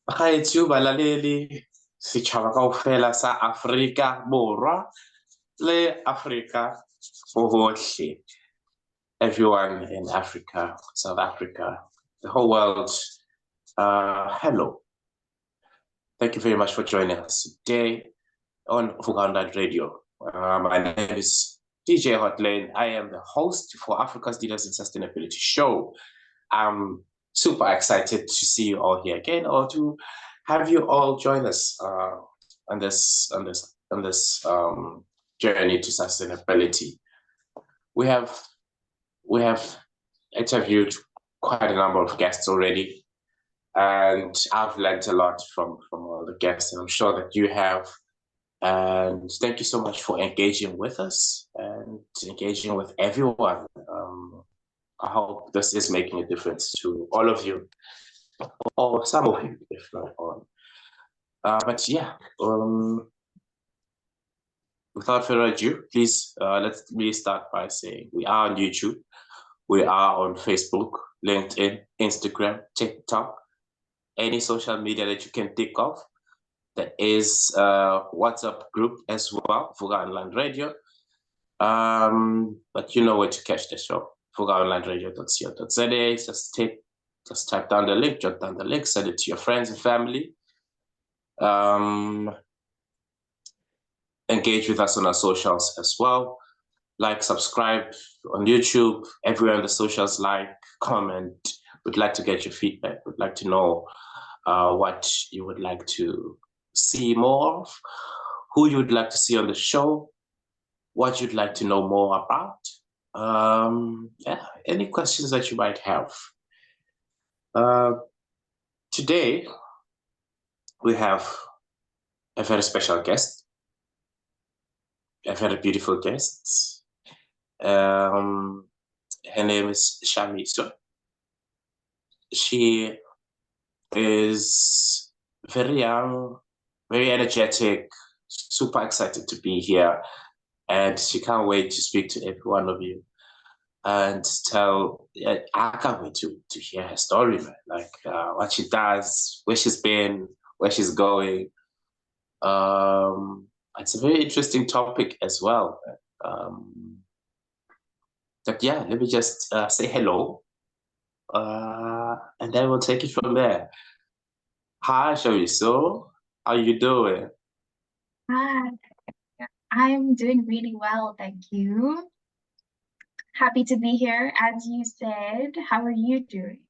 Gaetsho balaledi setjhaba kaofela sa Afrika Borwa le Afrika bohle. Everyone in Africa, South Africa, the whole world. Hello. Thank you very much for joining us today on Forthcoming Radio. My name is DJ Hotlane. I am the host for Africa's Leaders in Sustainability show. I'm super excited to see you all here again, or to have you all join us on this journey to sustainability. We have interviewed quite a number of guests already, and I've learned a lot from all the guests, and I'm sure that you have. And thank you so much for engaging with us and engaging with everyone. I hope this is making a difference to all of you, or some of you, if not all. But yeah, without further ado, please let me start by saying we are on YouTube, we are on Facebook, LinkedIn, Instagram, TikTok, any social media that you can think of. There is a WhatsApp group as well, Forthcoming Radio. But you know where to catch the show. forthcomingradio.co.za. Just type down the link, jot down the link, send it to your friends and family. Engage with us on our socials as well. Like, subscribe on YouTube, everywhere on the socials, like, comment. We'd like to get your feedback. We'd like to know what you would like to see more of, who you would like to see on the show, what you'd like to know more about. Yeah, any questions that you might have. Today, we have a very special guest, a very beautiful guest. Her name is Shamiso. She is very young, very energetic, super excited to be here. And she can't wait to speak to every one of you and I can't wait to hear her story, man. Like what she does, where she's been, where she's going. It's a very interesting topic as well. But yeah, let me just say hello. And then we'll take it from there. Hi, Shamiso. How you doing? Hi, I'm doing really well, thank you. Happy to be here, as you said. How are you doing?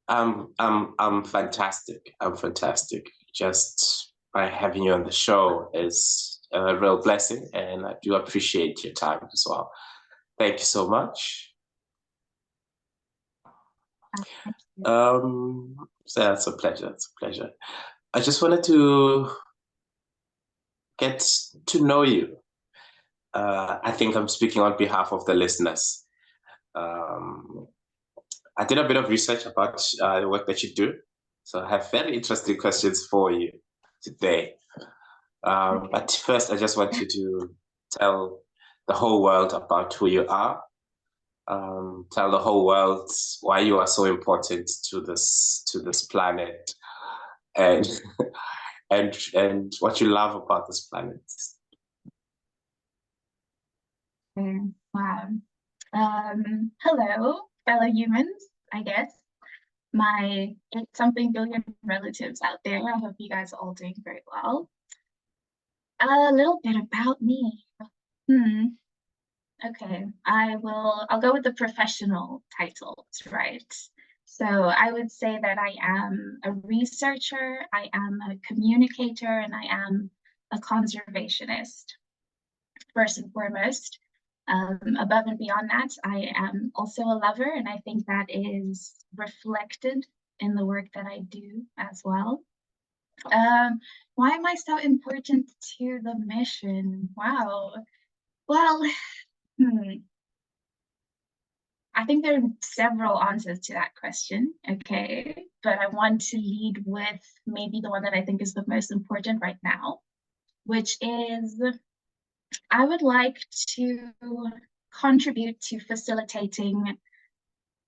I'm fantastic. I'm fantastic. Just by having you on the show is a real blessing, and I do appreciate your time as well. Thank you so much. So that's a pleasure. It's a pleasure. I just wanted to get to know you. I think I'm speaking on behalf of the listeners. I did a bit of research about the work that you do, so I have very interesting questions for you today. But first, I just want you to tell the whole world about who you are. Tell the whole world why you are so important to this planet, and and what you love about this planet. Wow. Hello, fellow humans, I guess. My 8-something billion relatives out there. I hope you guys are all doing very well. A little bit about me. Okay, I'll go with the professional titles, right? So I would say that I am a researcher, I am a communicator, and I am a conservationist, first and foremost. Above and beyond that, I am also a lover, and I think that is reflected in the work that I do as well. Why am I so important to the mission? Wow. Well, I think there are several answers to that question, okay? But I want to lead with maybe the one that I think is the most important right now, which is I would like to contribute to facilitating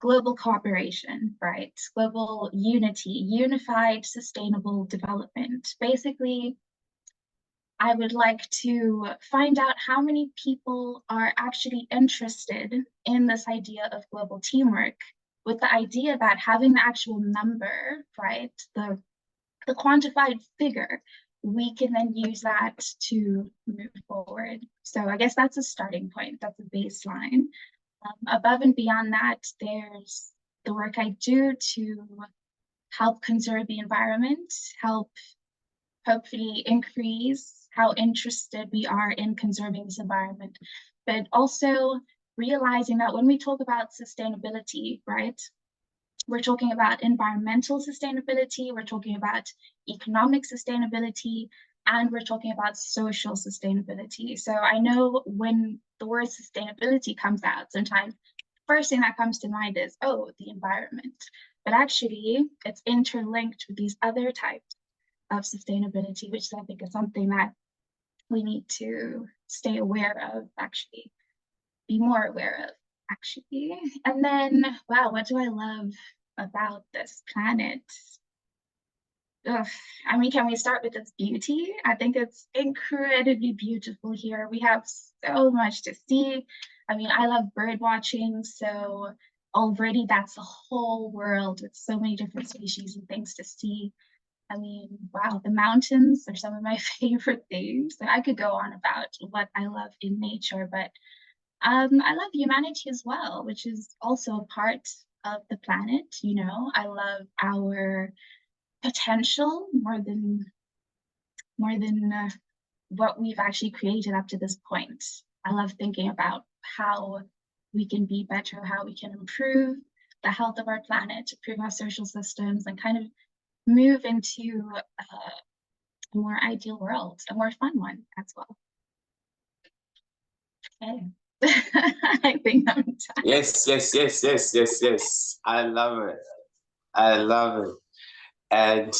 global cooperation, right? Global unity, unified sustainable development. Basically, I would like to find out how many people are actually interested in this idea of global teamwork, with the idea that having the actual number, right, the quantified figure, we can then use that to move forward. So I guess that's a starting point, that's a baseline. Above and beyond that, there's the work I do to help conserve the environment, help hopefully increase how interested we are in conserving this environment, but also realizing that when we talk about sustainability, right, we're talking about environmental sustainability, we're talking about economic sustainability, and we're talking about social sustainability. So I know when the word sustainability comes out, sometimes first thing that comes to mind is, oh, the environment. But actually, it's interlinked with these other types of sustainability, which I think is something that we need to stay aware of, actually, be more aware of, actually. And then, wow, what do I love about this planet? Ugh, I mean, can we start with its beauty? I think it's incredibly beautiful here. We have so much to see. I mean, I love bird watching, so already that's a whole world with so many different species and things to see. I mean, wow, the mountains are some of my favorite things. And I could go on about what I love in nature, but I love humanity as well, which is also a part of the planet. You know, I love our potential more than what we've actually created up to this point. I love thinking about how we can be better, how we can improve the health of our planet, improve our social systems, and kind of move into a more ideal world, a more fun one as well. Okay. I think I'm done. Yes. I love it. And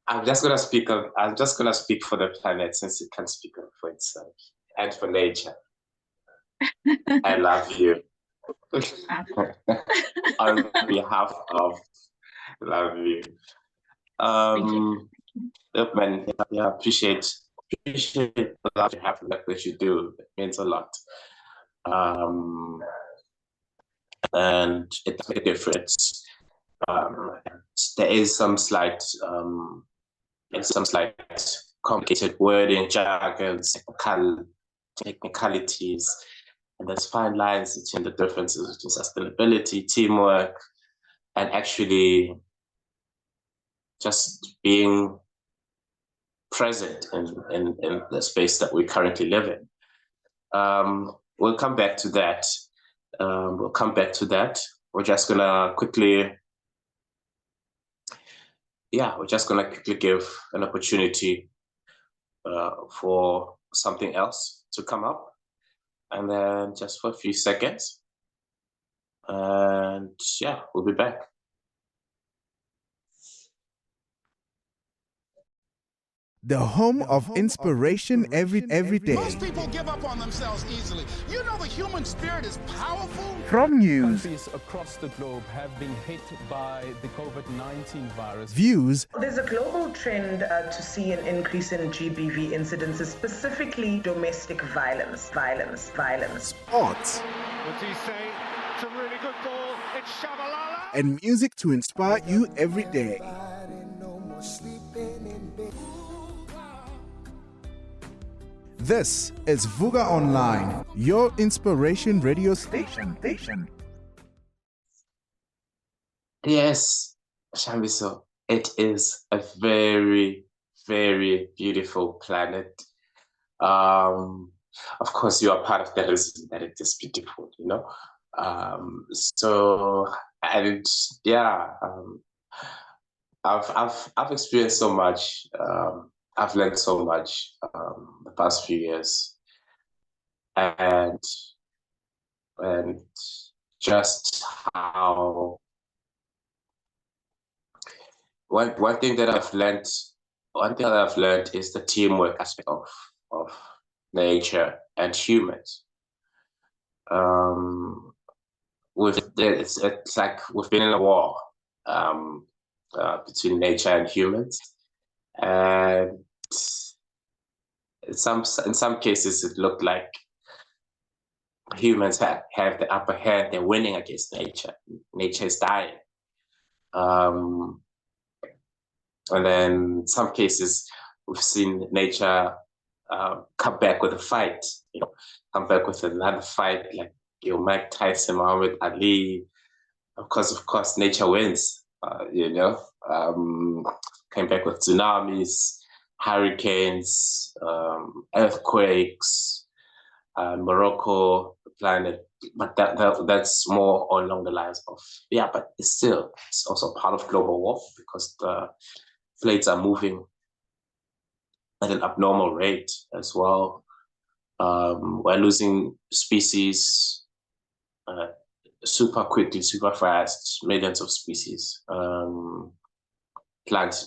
I'm just gonna speak for the planet, since it can speak for itself, and for nature. I love you. On behalf of love you. Look, man, yeah, appreciate a lot you have that you do. It means a lot. And it makes a difference. There is some slight complicated wording, jargon, technicalities, and there's fine lines between the differences between sustainability, teamwork, and actually just being present in the space that we currently live in. We'll come back to that. We're just gonna quickly give an opportunity for something else to come up, and then just for a few seconds, and yeah, we'll be back. The home of inspiration every day. Most people give up on themselves easily. You know the human spirit is powerful. From news, countries across the globe have been hit by the COVID-19 virus. Views. There's a global trend to see an increase in GBV incidences, specifically domestic violence. Sports. What's he say? It's a really good ball. It's Shabalala. And music to inspire you every day. This is Vuga Online, your inspiration radio station. Yes, Shamiso, it is a very, very beautiful planet. Of course, you are part of the reason that it is beautiful, you know. I've experienced so much. I've learned so much the past few years, and just how one thing that I've learned is the teamwork aspect of nature and humans. With it's like we've been in a war between nature and humans, and in some cases it looked like humans have the upper hand. They're winning against nature. Nature is dying. And then in some cases we've seen nature come back with a fight, come back with another fight, like Mike Tyson, Muhammad Ali. Of course, nature wins. Came back with tsunamis, hurricanes, earthquakes, Morocco, the planet. But that's more along the lines of, but it's also part of global warming because the plates are moving at an abnormal rate as well. We're losing species super quickly, super fast, millions of species. Plant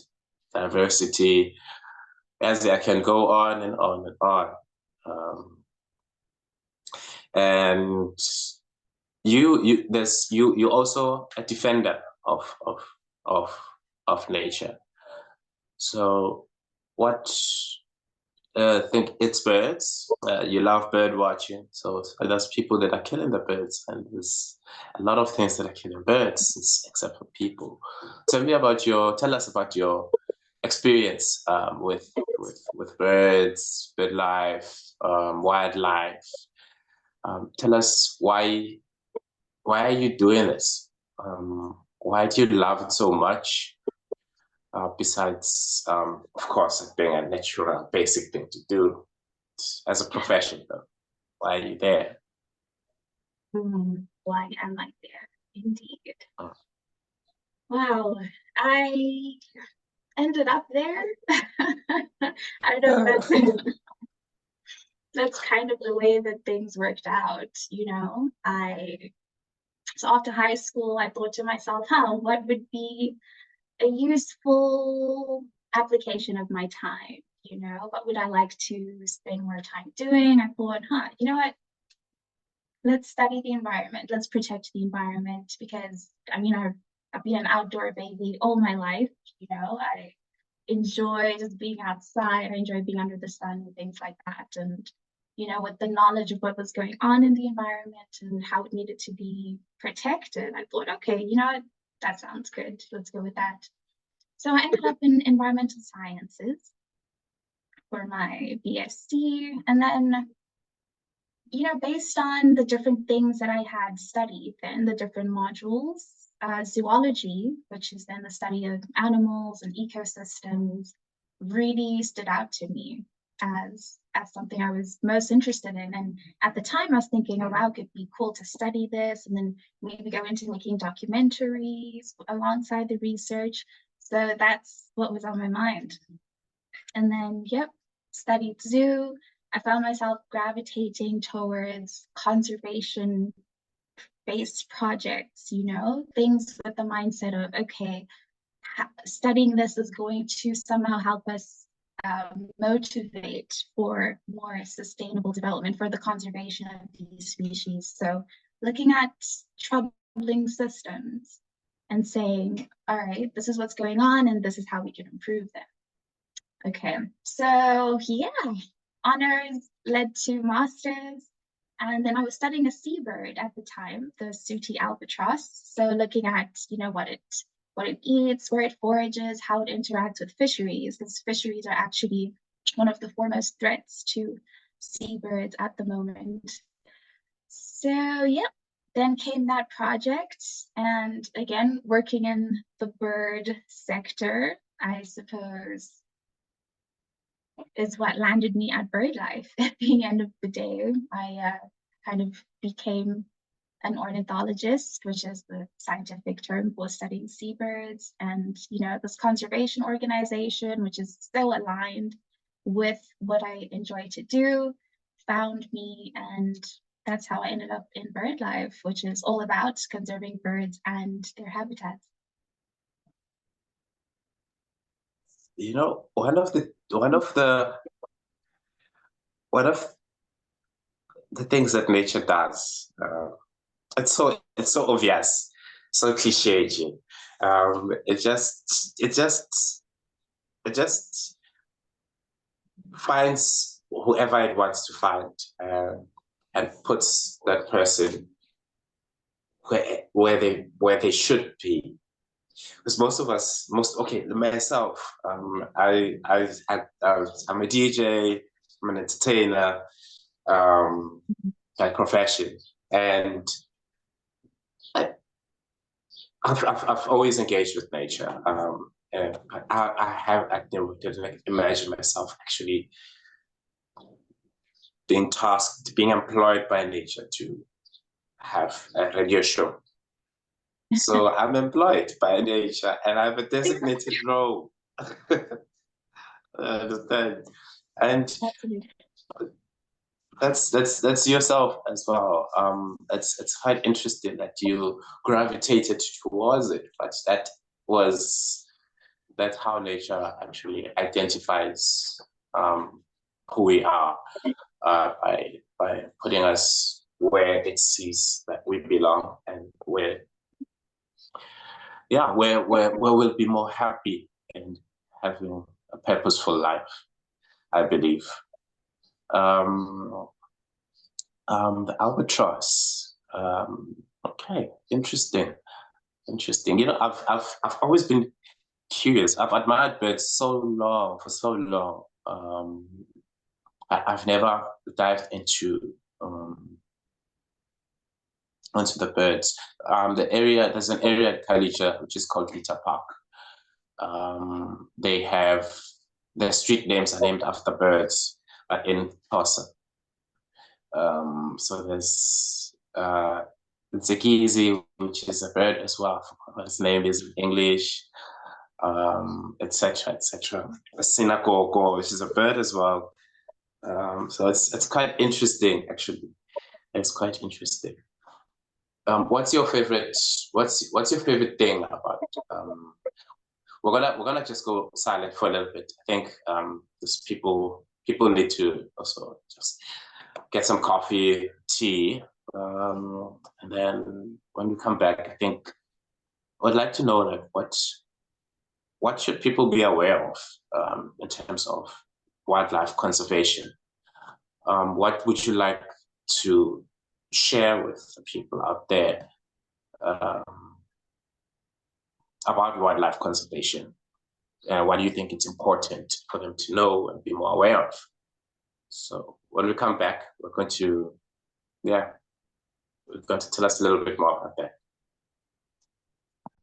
diversity, as I can go on and on and on. And you're also a defender of nature. So what think it's birds. You love bird watching, so there's people that are killing the birds, and there's a lot of things that are killing birds, except for people. Tell us about your experience with birds, BirdLife, wildlife. Tell us why are you doing this? Why do you love it so much? Besides, of course, it being a natural, basic thing to do as a profession, though. Why are you there? Why am I there? Indeed. Wow, I ended up there. I don't know if that's kind of the way that things worked out, So after high school, I thought to myself, what would be a useful application of my time? What would I like to spend more time doing? I thought, you know what? Let's study the environment. Let's protect the environment because, I've been an outdoor baby all my life. I enjoy just being outside. I enjoy being under the sun and things like that. And, with the knowledge of what was going on in the environment and how it needed to be protected, I thought, okay, that sounds good. Let's go with that. So I ended up in environmental sciences for my BSc. And then, based on the different things that I had studied in the different modules, zoology, which is then the study of animals and ecosystems, really stood out to me as something I was most interested in. And at the time I was thinking, oh wow, it'd be cool to study this and then maybe go into making documentaries alongside the research. So that's what was on my mind. And then, studied zoo. I found myself gravitating towards conservation-based projects, things with the mindset of, okay, studying this is going to somehow help us motivate for more sustainable development for the conservation of these species. So looking at troubling systems and saying, all right, this is what's going on and this is how we can improve them. Okay, so honors led to masters, and then I was studying a seabird at the time, the sooty albatross. So looking at, what it eats, where it forages, how it interacts with fisheries, because fisheries are actually one of the foremost threats to seabirds at the moment. So, then came that project, and again, working in the bird sector, I suppose, is what landed me at BirdLife. At the end of the day, I kind of became an ornithologist, which is the scientific term for studying seabirds, and this conservation organization, which is so aligned with what I enjoy to do, found me, and that's how I ended up in BirdLife, which is all about conserving birds and their habitats. One of the things that nature does it's so obvious, so cliche. It just finds whoever it wants to find, and puts that person where they should be. Because most of us, myself, I'm a DJ, I'm an entertainer, by profession, and I've always engaged with nature. And I didn't imagine myself actually being employed by nature to have a radio show. So I'm employed by nature, and I have a designated role. Understand? And that's yourself as well. It's quite interesting that you gravitated towards it, but that's how nature actually identifies who we are, by putting us where it sees that we belong, and where we'll be more happy and having a purposeful life, I believe. The albatross. Okay, interesting. You know, I've always been curious. I've admired birds for so long. I've never dived into the birds. There's an area at Kalija which is called Lita Park. Their street names are named after birds in Xhosa. So there's Ntsikizi, which is a bird as well. I forgot what his name is in English, etc., etc. Sinakoko, which is a bird as well. So it's quite interesting, actually. It's quite interesting. What's your favorite thing about? We're gonna just go silent for a little bit. I think just people need to also just get some coffee, tea, and then when we come back, I think I'd like to know, like, what should people be aware of in terms of wildlife conservation? What would you like to share with the people out there about wildlife conservation? What do you think it's important for them to know and be more aware of? So when we come back, we're going to tell us a little bit more about that.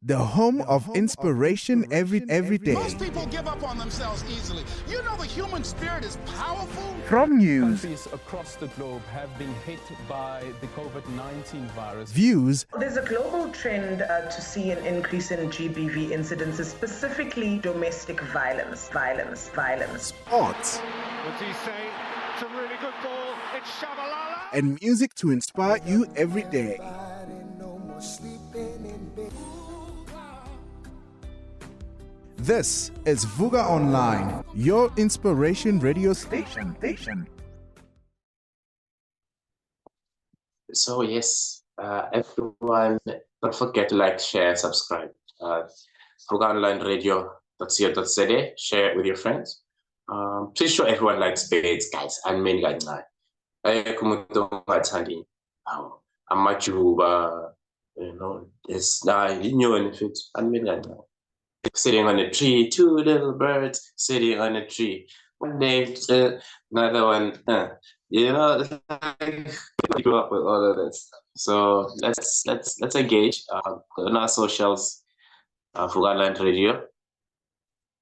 The home of inspiration every day. Most people give up on themselves easily. You know the human spirit is powerful. From news, Countries across the globe have been hit by the COVID-19 virus. views, There's a global trend to see an increase in GBV incidences, specifically domestic violence. sports, What's he say? It's a really good ball. It's Shabalala. and music to inspire you every day. This is Vuga Online, your inspiration radio station. So yes, everyone, don't forget to like, share, subscribe. Vugaonlineradio.co.za. Share it with your friends. Please show everyone like spades, guys. And many guys. Amajuba, it's sitting on a tree, two little birds sitting on a tree. One day, another one. You grew up with all of this. So let's engage on our socials, Vugaland Radio,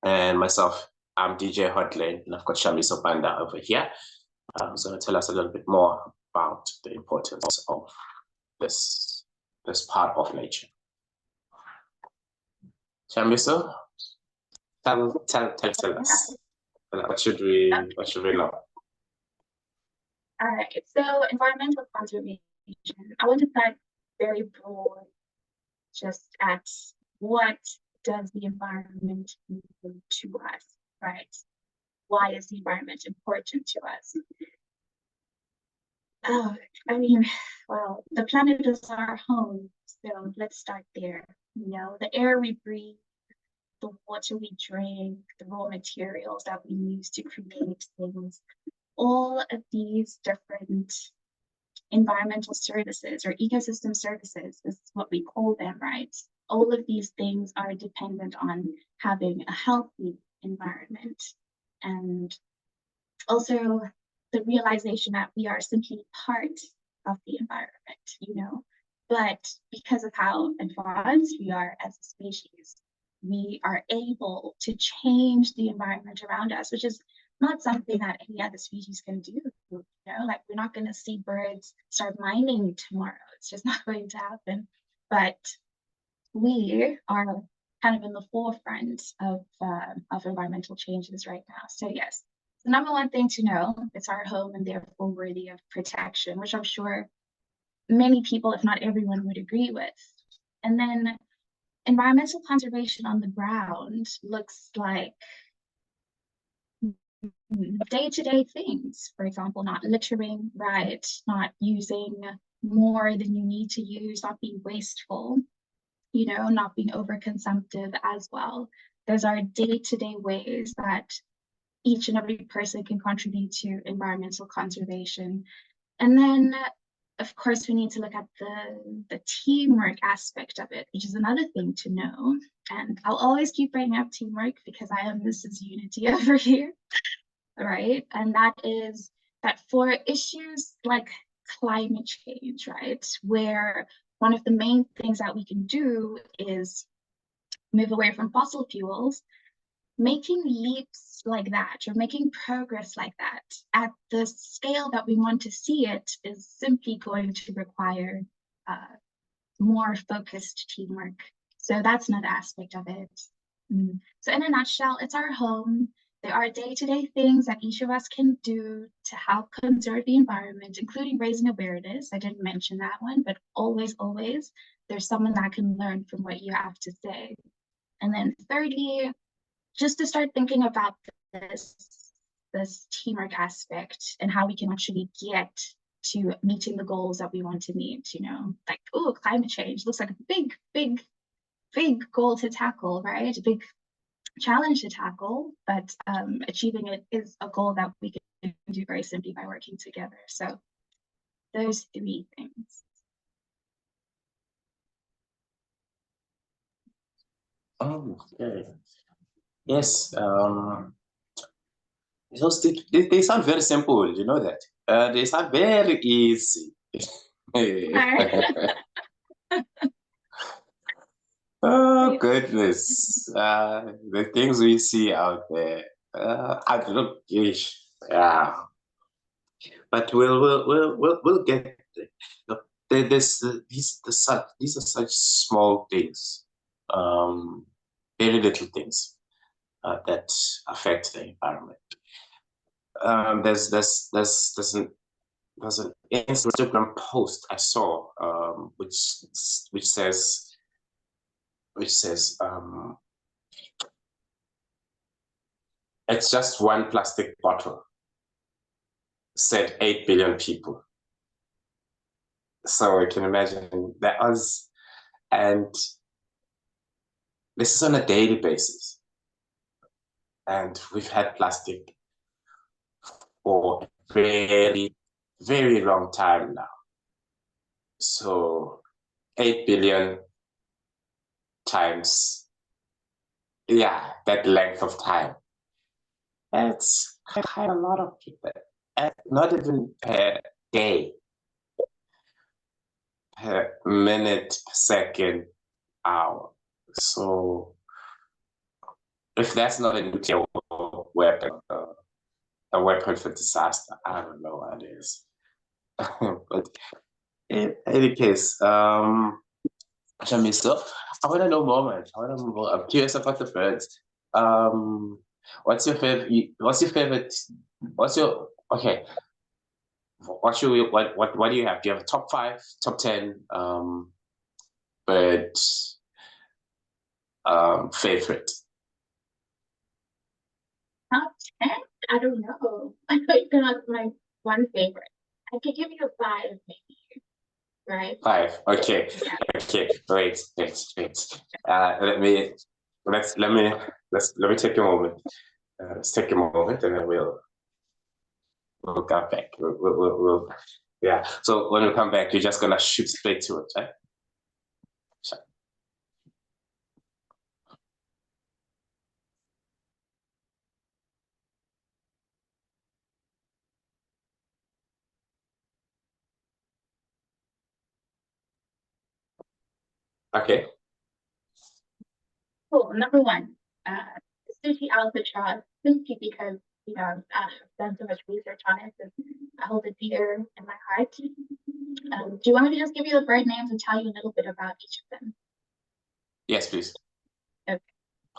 and myself. I'm DJ Hotlane, and I've got Shamiso Banda over here. Who's going to tell us a little bit more about the importance of this part of nature. Shamiso, tell us. What should we know? All right, so environmental conservation. I want to start very broad, just at what does the environment mean to us, right? Why is the environment important to us? Oh, I mean, well, the planet is our home, so let's start there. You know, the air we breathe, the water we drink, the raw materials that we use to create things, all of these different environmental services or ecosystem services is what we call them, right? All of these things are dependent on having a healthy environment, and also the realization that we are simply part of the environment, you know. But because of how advanced we are as a species, we are able to change the environment around us, which is not something that any other species can do. You know, like we're not going to see birds start mining tomorrow. It's just not going to happen. But we are kind of in the forefront of environmental changes right now. So yes, the number one thing to know, it's our home and therefore worthy of protection, which I'm sure many people, if not everyone, would agree with. And then environmental conservation on the ground looks like day-to-day things. For example, not littering, right? Not using more than you need to use, not being wasteful, you know, not being overconsumptive as well. Those are day-to-day ways that each and every person can contribute to environmental conservation. And then, of course, we need to look at the teamwork aspect of it, which is another thing to know. And I'll always keep bringing up teamwork because I am Mrs. Unity over here, right? And that is that for issues like climate change, right, where one of the main things that we can do is move away from fossil fuels, making leaps like that or making progress like that at the scale that we want to see it is simply going to require more focused teamwork. So that's another aspect of it. So in a nutshell, it's our home. There are day-to-day things that each of us can do to help conserve the environment, including raising awareness. I didn't mention that one, but always, there's someone that can learn from what you have to say. And then thirdly, just to start thinking about this teamwork aspect and how we can actually get to meeting the goals that we want to meet, you know, like, oh, climate change looks like a big goal to tackle, right? A big challenge to tackle, but achieving it is a goal that we can do very simply by working together. So those three things. Oh, okay. Yes. Those they sound very simple, you know that. They sound very easy. Oh goodness. The things we see out there. I don't know, yeah. But we'll get there. These are such small things, very little things that affect the environment. There's an Instagram post I saw, which says it's just one plastic bottle, said 8 billion people. So I can imagine that was, and this is on a daily basis. And we've had plastic for a very, very long time now. So 8 billion times, yeah, that length of time. It's quite a lot of people. Not even per day, per minute, per second, hour. So if that's not a nuclear weapon, a weapon for disaster, I don't know what it is. But in any case, Shamiso, I want to know more, man. I want to know more. I'm curious about the birds. What's your favorite? Okay? What should we? What do you have? Do you have a top 5, top 10 bird favorite? Top 10? I don't know. I think that's my one favorite. I could give you a 5, maybe, right? 5. Okay. Yeah. Okay. Wait. Let me take a moment. Let's take a moment, and then we'll come back. We'll yeah. So when we come back, you're just gonna shoot straight to it, right? Sure. Okay. Cool. Number 1, sushi albatross, simply because I've done so much research on it and I hold it dear in my heart. Do you want me to just give you the bird names and tell you a little bit about each of them? Yes, please. Okay.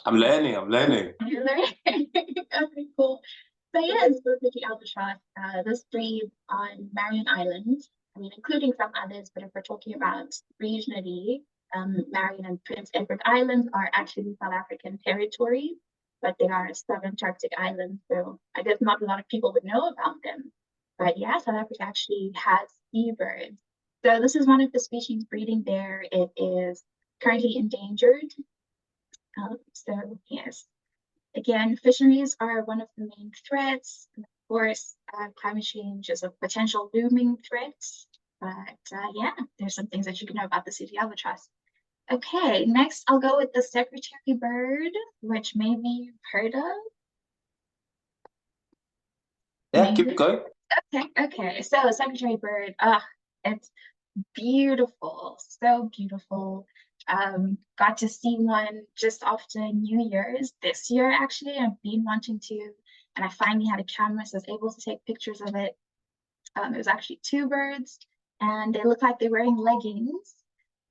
I'm learning. You're learning. Okay, cool. So yes, sushi albatross. This breeds on Marion Island. I mean, including some others, but if we're talking about regionally, Marion and Prince Edward Islands are actually South African territory, but they are subantarctic islands, so I guess not a lot of people would know about them. But yeah, South Africa actually has seabirds. So this is one of the species breeding there. It is currently endangered. So yes, again, fisheries are one of the main threats. Of course, climate change is a potential looming threat. But yeah, there's some things that you can know about the sushi albatross. Okay, next I'll go with the secretary bird, which maybe you've heard of. Yeah, Maybe. keep going. Okay. So secretary bird, it's beautiful, so beautiful. Got to see one just after New Year's this year. Actually, I've been wanting to, and I finally had a camera, so I was able to take pictures of it. It was actually 2 birds, and they look like they're wearing leggings,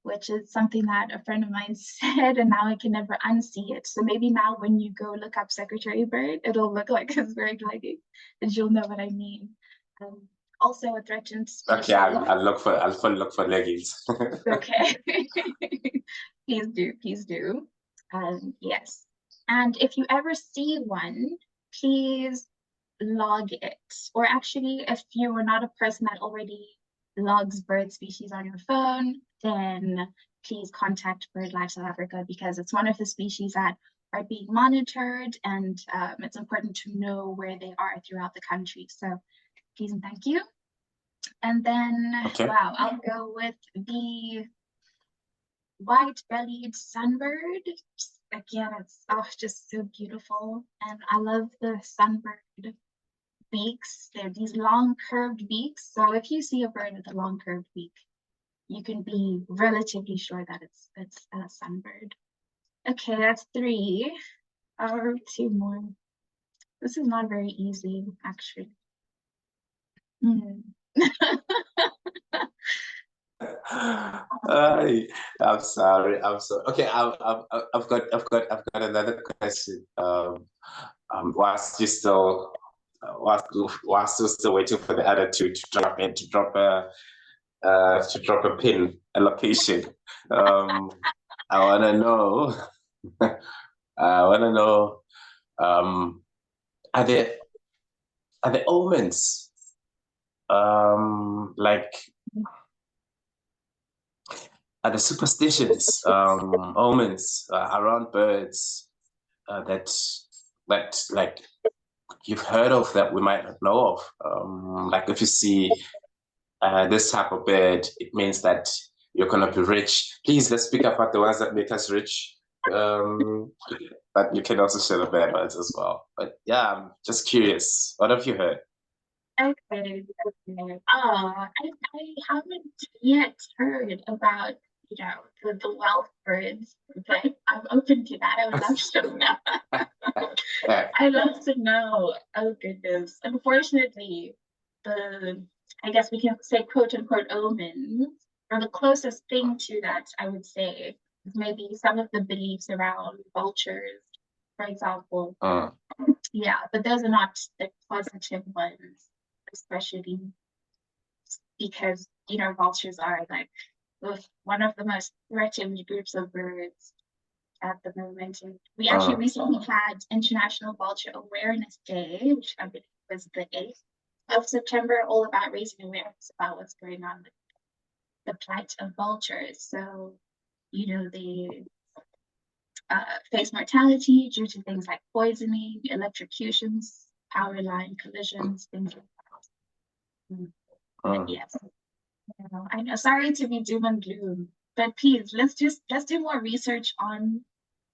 which is something that a friend of mine said, and now I can never unsee it. So maybe now when you go look up secretary bird, it'll look like it's wearing leggings, and you'll know what I mean. Also a threatened species. Okay, I'll look for leggings. Okay. Please do. Yes. And if you ever see one, please log it. Or actually, if you are not a person that already logs bird species on your phone, then please contact BirdLife South Africa, because it's one of the species that are being monitored, and it's important to know where they are throughout the country. So please and thank you. And then, Okay. wow, I'll go with the white-bellied sunbird. Again, it's just so beautiful, and I love the sunbird beaks. They're these long curved beaks. So if you see a bird with a long curved beak, you can be relatively sure that it's a sunbird. Okay, that's 3. Or 2 more. This is not very easy, actually. I'm sorry. Okay, I've got another question. Whilst you're still waiting for the other 2 to drop a pin, a location. I wanna know. Are there omens? Like, are the superstitions, omens around birds that like you've heard of that we might not know of? Like if you see this type of bird, it means that you're gonna be rich. Please, let's speak about the ones that make us rich. But you can also share the bad ones as well. But yeah, I'm just curious. What have you heard? Okay. I haven't yet heard about, the wealth birds, but I'm open to that. I would love to know. I'd love to know. Oh goodness. Unfortunately, I guess we can say quote unquote omens, or the closest thing to that, I would say, is maybe some of the beliefs around vultures, for example. Yeah, but those are not the positive ones, especially because, vultures are like one of the most threatened groups of birds at the moment. And we actually recently had International Vulture Awareness Day, which I believe was the 8th of September all about raising awareness about what's going on with the plight of vultures. So, they face mortality due to things like poisoning, electrocutions, power line collisions, things like that. Yes, I know. Sorry to be doom and gloom, but please let's do more research on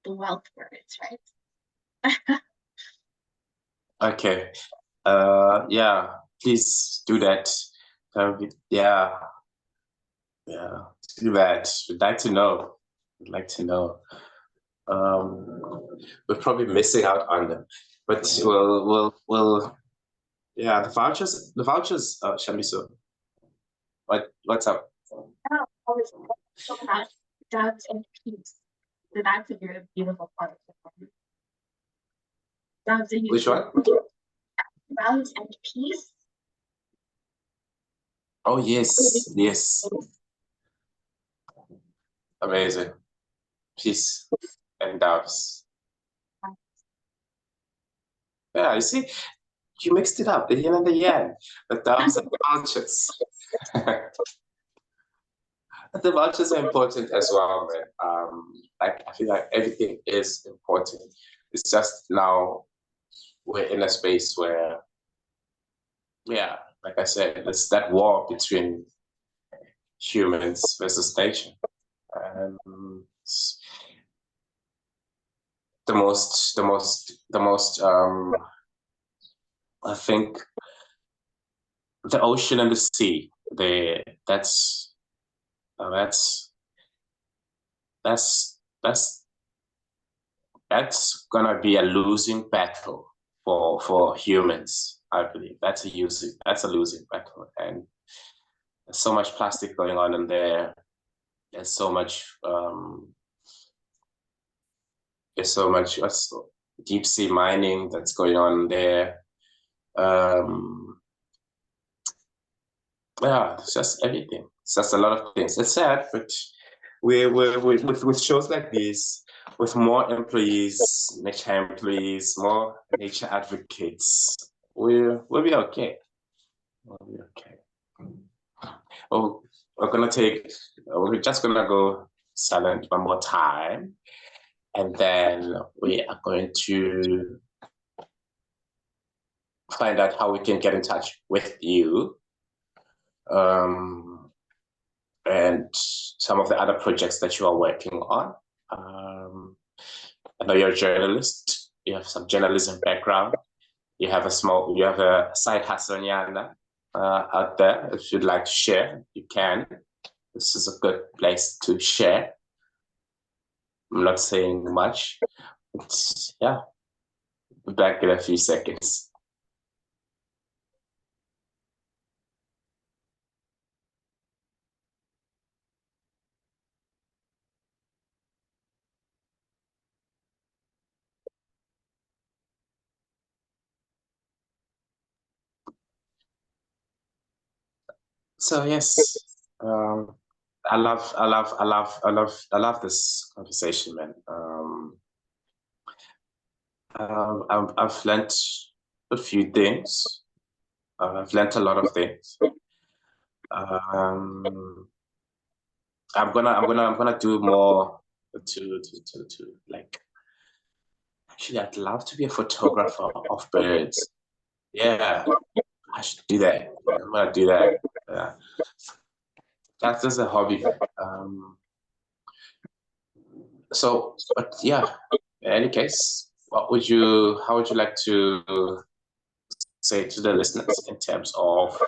the wealth birds, right? Okay. Yeah, please do that. Yeah, do that. We'd like to know. We're probably missing out on them, but we'll. Yeah, the vouchers. Shamiso. What's up? I was talking about doves and peace. So that's a very beautiful part of the poem. Doves and Which one? Doves and peace. Oh yes. Amazing. Peace and doves. Yeah, you see, you mixed it up, the yin and the yang, the doves and the vultures. The vultures are important as well, man. I feel like everything is important. It's just now we're in a space where, yeah, like I said, it's that war between humans versus nature. It's the most I think the ocean and the sea, that's gonna be a losing battle for humans. I believe that's a losing battle, and there's so much plastic going on in there. There's so much deep sea mining that's going on there. Yeah, it's just everything. It's just a lot of things. It's sad, but we're with shows like these, with more employees, nature employees, more nature advocates, we'll be okay. We'll be okay. Oh, we're just gonna go silent one more time, and then we are going to find out how we can get in touch with you. And some of the other projects that you are working on. I know you're a journalist. You have some journalism background. You have a side hustle, Nyana, out there. If you'd like to share, you can. This is a good place to share. I'm not saying much, but yeah, be back in a few seconds. So yes, I love this conversation, man. I've learned a few things. I've learned a lot of things. I'm gonna do more to like. Actually, I'd love to be a photographer of birds. Yeah, I should do that. I'm gonna do that. Yeah. That's just a hobby. So, but yeah, in any case, how would you like to say to the listeners in terms of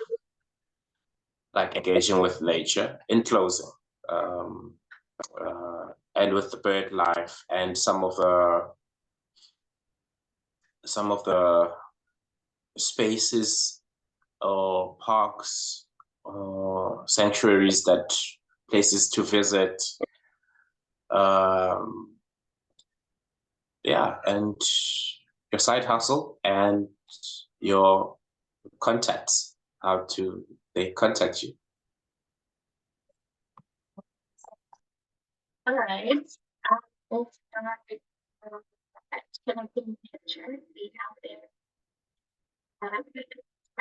like engaging with nature in closing, and with the bird life and some of the spaces or parks or sanctuaries, that places to visit, yeah, and your side hustle and your contacts, how to they contact you. All right. We'll start with connecting picture we have there.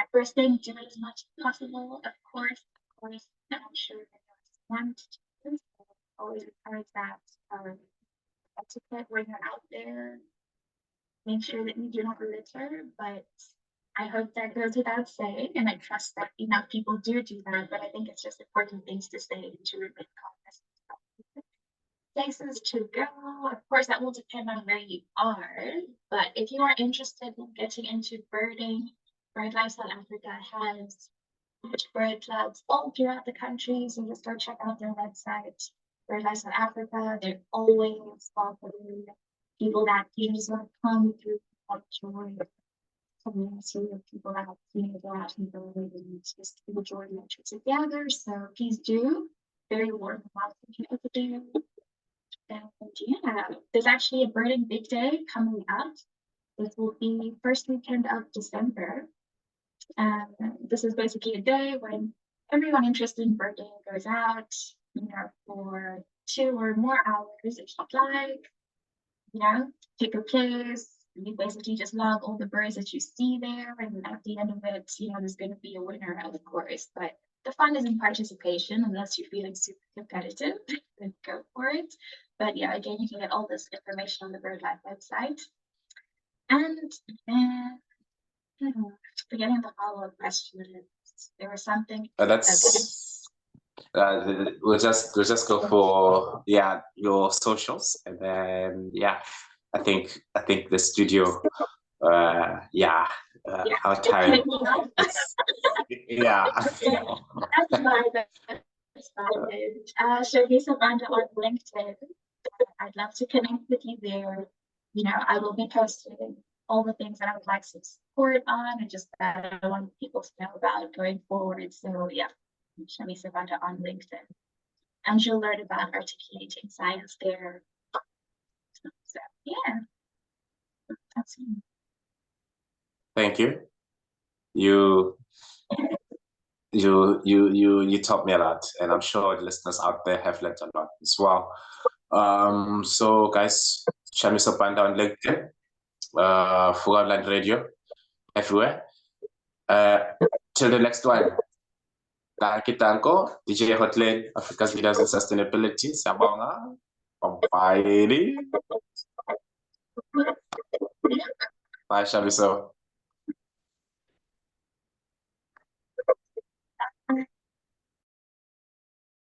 my first thing, do it as much as possible, of course, and I'm sure that there's want to do this. Always encourage that etiquette when you're out there. Make sure that you do not litter, but I hope that goes without saying, and I trust that enough people do that, but I think it's just important things to say to remain cognizant. Places to go, of course, that will depend on where you are, but if you are interested in getting into birding, BirdLife South Africa has bird clubs all throughout the country, so just go check out their website, BirdLife South Africa. They're always welcoming people that you just want to come through and join the community of people that go out and bird and just enjoy nature together. So please do. Very warm welcome you over there. And yeah, there's actually a birding big day coming up. This will be first weekend of December. This is basically a day when everyone interested in birding goes out, for 2 or more hours if you'd like, pick a place. You basically just log all the birds that you see there, and at the end of it, there's going to be a winner, of course, but the fun is in participation. Unless you're feeling super competitive, then go for it. But yeah, again, you can get all this information on the BirdLife website. And then, forgetting the follow-up question, there was something. We'll just go for your socials, and then I think the studio our time. That's why that's started. Shamiso Banda on LinkedIn. I'd love to connect with you there. I will be posting all the things that I would like some support on, and just that I want people to know about going forward. So yeah, Shamiso Banda on LinkedIn, and you'll learn about articulating science there. So yeah, that's me. Thank you. You taught me a lot, and I'm sure the listeners out there have learned a lot as well. So guys, Shamiso Banda on LinkedIn, Fugaland Radio, everywhere. Till the next one. Tanko, DJ Hotline, Africa's Leaders in Sustainability. Sabanga. Bye. Bye, Shamiso.